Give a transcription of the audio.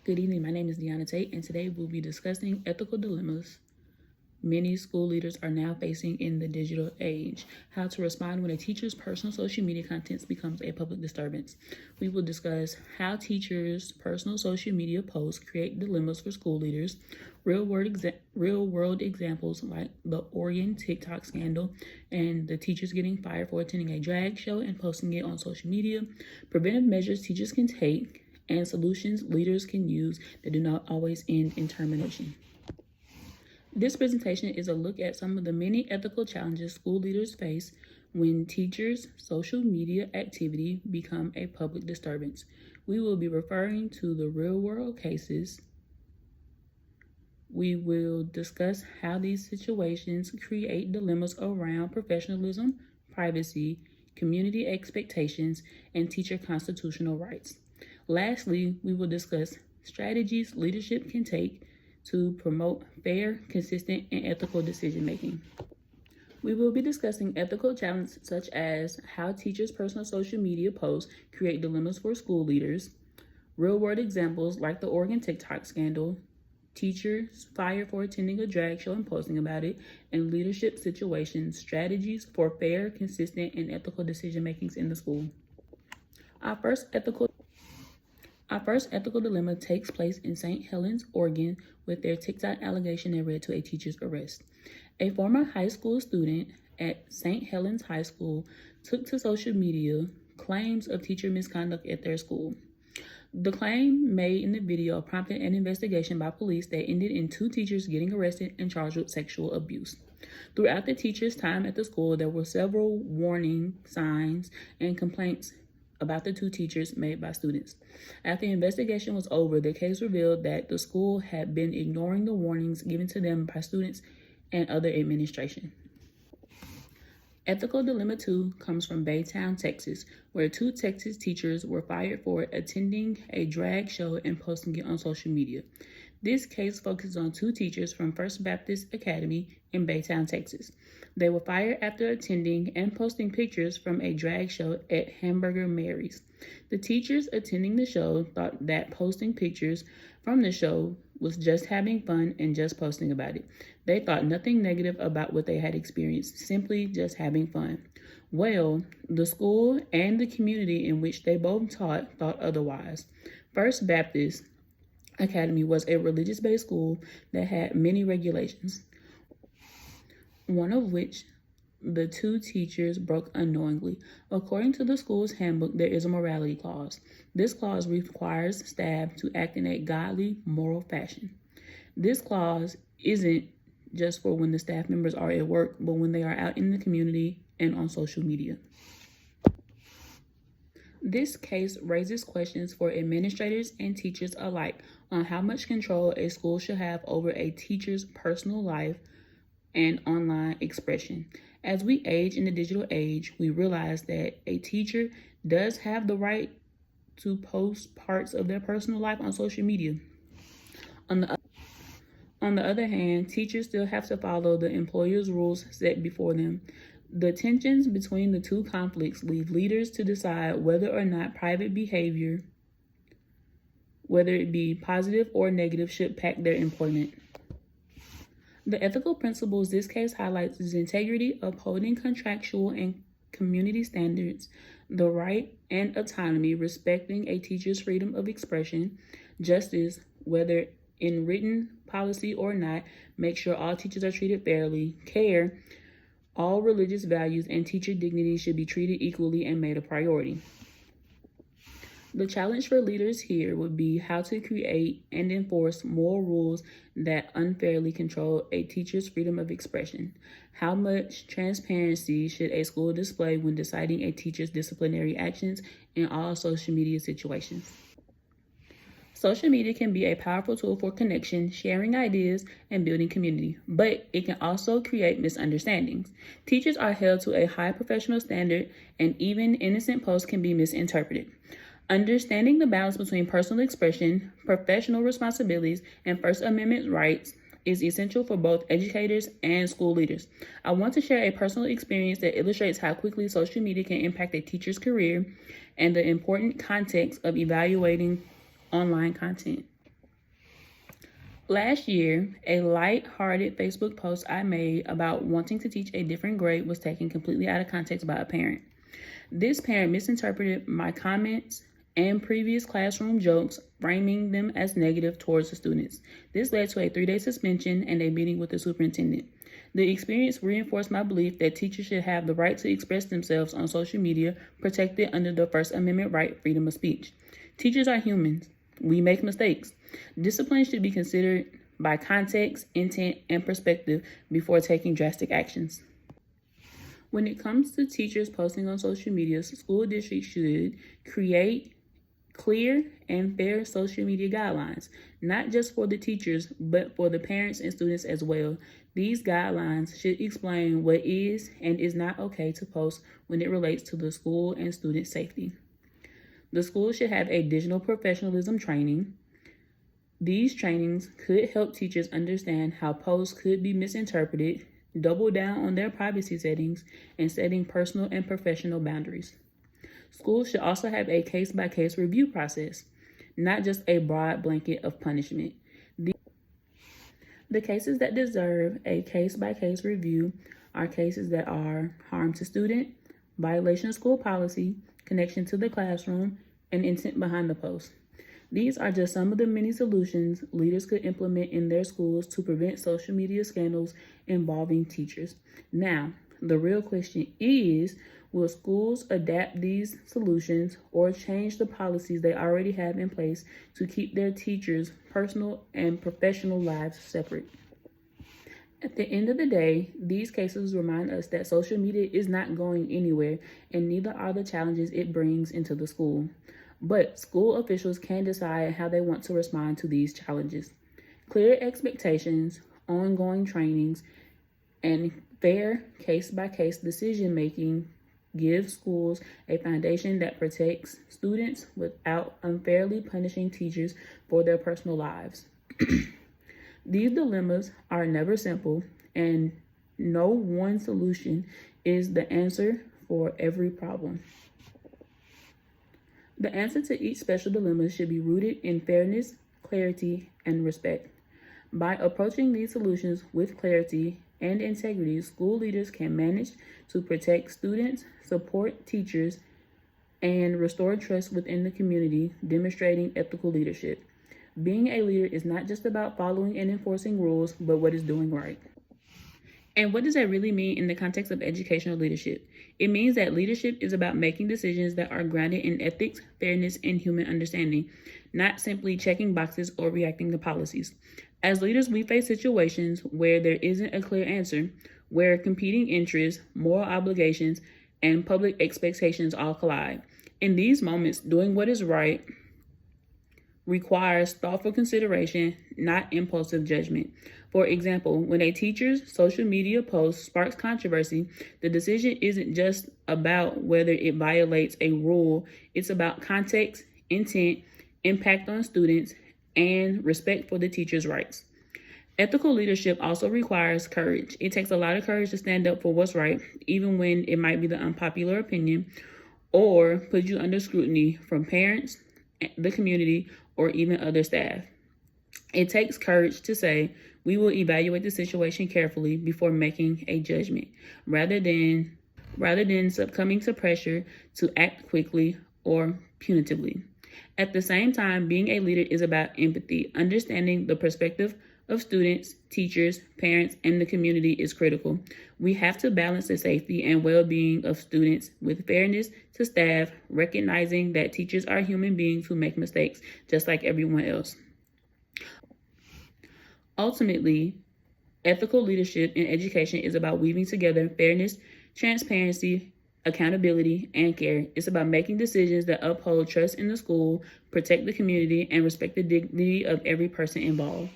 Good evening, my name is Deanna Tate, and today we'll be discussing ethical dilemmas many school leaders are now facing in the digital age. How to respond when a teacher's personal social media content becomes a public disturbance. We will discuss how teachers' personal social media posts create dilemmas for school leaders, real world examples like the Oregon TikTok scandal and the teachers getting fired for attending a drag show and posting it on social media, preventive measures teachers can take, and solutions leaders can use that do not always end in termination. This presentation is a look at some of the many ethical challenges school leaders face when teachers' social media activity become a public disturbance. We will be referring to the real-world cases. We will discuss how these situations create dilemmas around professionalism, privacy, community expectations, and teacher constitutional rights. Lastly, we will discuss strategies leadership can take to promote fair, consistent, and ethical decision-making. We will be discussing ethical challenges such as how teachers' personal social media posts create dilemmas for school leaders, real-world examples like the Oregon TikTok scandal, teachers fired for attending a drag show and posting about it, and leadership situations, strategies for fair, consistent, and ethical decision-makings in the school. Our first ethical dilemma takes place in St. Helens, Oregon, with their TikTok allegation that led to a teacher's arrest. A former high school student at St. Helens High School took to social media claims of teacher misconduct at their school. The claim made in the video prompted an investigation by police that ended in 2 teachers getting arrested and charged with sexual abuse. Throughout the teacher's time at the school, there were several warning signs and complaints about the 2 teachers made by students. After the investigation was over, the case revealed that the school had been ignoring the warnings given to them by students and other administration. Ethical Dilemma 2 comes from Baytown, Texas, where 2 Texas teachers were fired for attending a drag show and posting it on social media. This case focuses on 2 teachers from First Baptist Academy in Baytown, Texas. They were fired after attending and posting pictures from a drag show at Hamburger Mary's. The teachers attending the show thought that posting pictures from the show was just having fun and just posting about it. They thought nothing negative about what they had experienced, simply just having fun. Well, the school and the community in which they both taught thought otherwise. First Baptist Academy was a religious-based school that had many regulations, one of which the 2 teachers broke unknowingly. According to the school's handbook, there is a morality clause. This clause requires staff to act in a godly, moral fashion. This clause isn't just for when the staff members are at work, but when they are out in the community and on social media. This case raises questions for administrators and teachers alike on how much control a school should have over a teacher's personal life and online expression. As we age in the digital age, we realize that a teacher does have the right to post parts of their personal life on social media. On the other hand, teachers still have to follow the employer's rules set before them. The tensions between the 2 conflicts leave leaders to decide whether or not private behavior, whether it be positive or negative, should impact their employment. The ethical principles this case highlights is integrity, upholding contractual and community standards, the right and autonomy, respecting a teacher's freedom of expression, justice, whether in written policy or not, make sure all teachers are treated fairly, care, all religious values and teacher dignity should be treated equally and made a priority. The challenge for leaders here would be how to create and enforce moral rules that unfairly control a teacher's freedom of expression. How much transparency should a school display when deciding a teacher's disciplinary actions in all social media situations? Social media can be a powerful tool for connection, sharing ideas, and building community, but it can also create misunderstandings. Teachers are held to a high professional standard, and even innocent posts can be misinterpreted. Understanding the balance between personal expression, professional responsibilities, and First Amendment rights is essential for both educators and school leaders. I want to share a personal experience that illustrates how quickly social media can impact a teacher's career and the important context of evaluating online content. Last year, a light-hearted Facebook post I made about wanting to teach a different grade was taken completely out of context by a parent. This parent misinterpreted my comments and previous classroom jokes, framing them as negative towards the students. This led to a 3-day suspension and a meeting with the superintendent. The experience reinforced my belief that teachers should have the right to express themselves on social media, protected under the First Amendment right, freedom of speech. Teachers are humans. We make mistakes. Discipline should be considered by context, intent, and perspective before taking drastic actions. When it comes to teachers posting on social media, school districts should create clear and fair social media guidelines, not just for the teachers, but for the parents and students as well. These guidelines should explain what is and is not okay to post when it relates to the school and student safety. The school should have a digital professionalism training. These trainings could help teachers understand how posts could be misinterpreted, double down on their privacy settings, and setting personal and professional boundaries. Schools should also have a case-by-case review process, not just a broad blanket of punishment. The cases that deserve a case-by-case review are cases that are harm to student, violation of school policy, connection to the classroom, and intent behind the post. These are just some of the many solutions leaders could implement in their schools to prevent social media scandals involving teachers. Now, the real question is, will schools adapt these solutions or change the policies they already have in place to keep their teachers' personal and professional lives separate? At the end of the day, these cases remind us that social media is not going anywhere, and neither are the challenges it brings into the school. But school officials can decide how they want to respond to these challenges. Clear expectations, ongoing trainings, and fair case-by-case decision-making give schools a foundation that protects students without unfairly punishing teachers for their personal lives. These dilemmas are never simple, and no one solution is the answer for every problem. The answer to each special dilemma should be rooted in fairness, clarity, and respect. By approaching these solutions with clarity and integrity, school leaders can manage to protect students, support teachers, and restore trust within the community, demonstrating ethical leadership. Being a leader is not just about following and enforcing rules, but what is doing right. And what does that really mean in the context of educational leadership? It means that leadership is about making decisions that are grounded in ethics, fairness, and human understanding, not simply checking boxes or reacting to policies. As leaders, we face situations where there isn't a clear answer, where competing interests, moral obligations, and public expectations all collide. In these moments, doing what is right requires thoughtful consideration, not impulsive judgment. For example, when a teacher's social media post sparks controversy, the decision isn't just about whether it violates a rule, it's about context, intent, impact on students, and respect for the teacher's rights. Ethical leadership also requires courage. It takes a lot of courage to stand up for what's right, even when it might be the unpopular opinion or put you under scrutiny from parents, the community, or even other staff. It takes courage to say, we will evaluate the situation carefully before making a judgment, rather than succumbing to pressure to act quickly or punitively. At the same time, being a leader is about empathy. Understanding the perspective of students, teachers, parents, and the community is critical. We have to balance the safety and well-being of students with fairness to staff, recognizing that teachers are human beings who make mistakes, just like everyone else. Ultimately, ethical leadership in education is about weaving together fairness, transparency, accountability, and care. It's about making decisions that uphold trust in the school, protect the community, and respect the dignity of every person involved.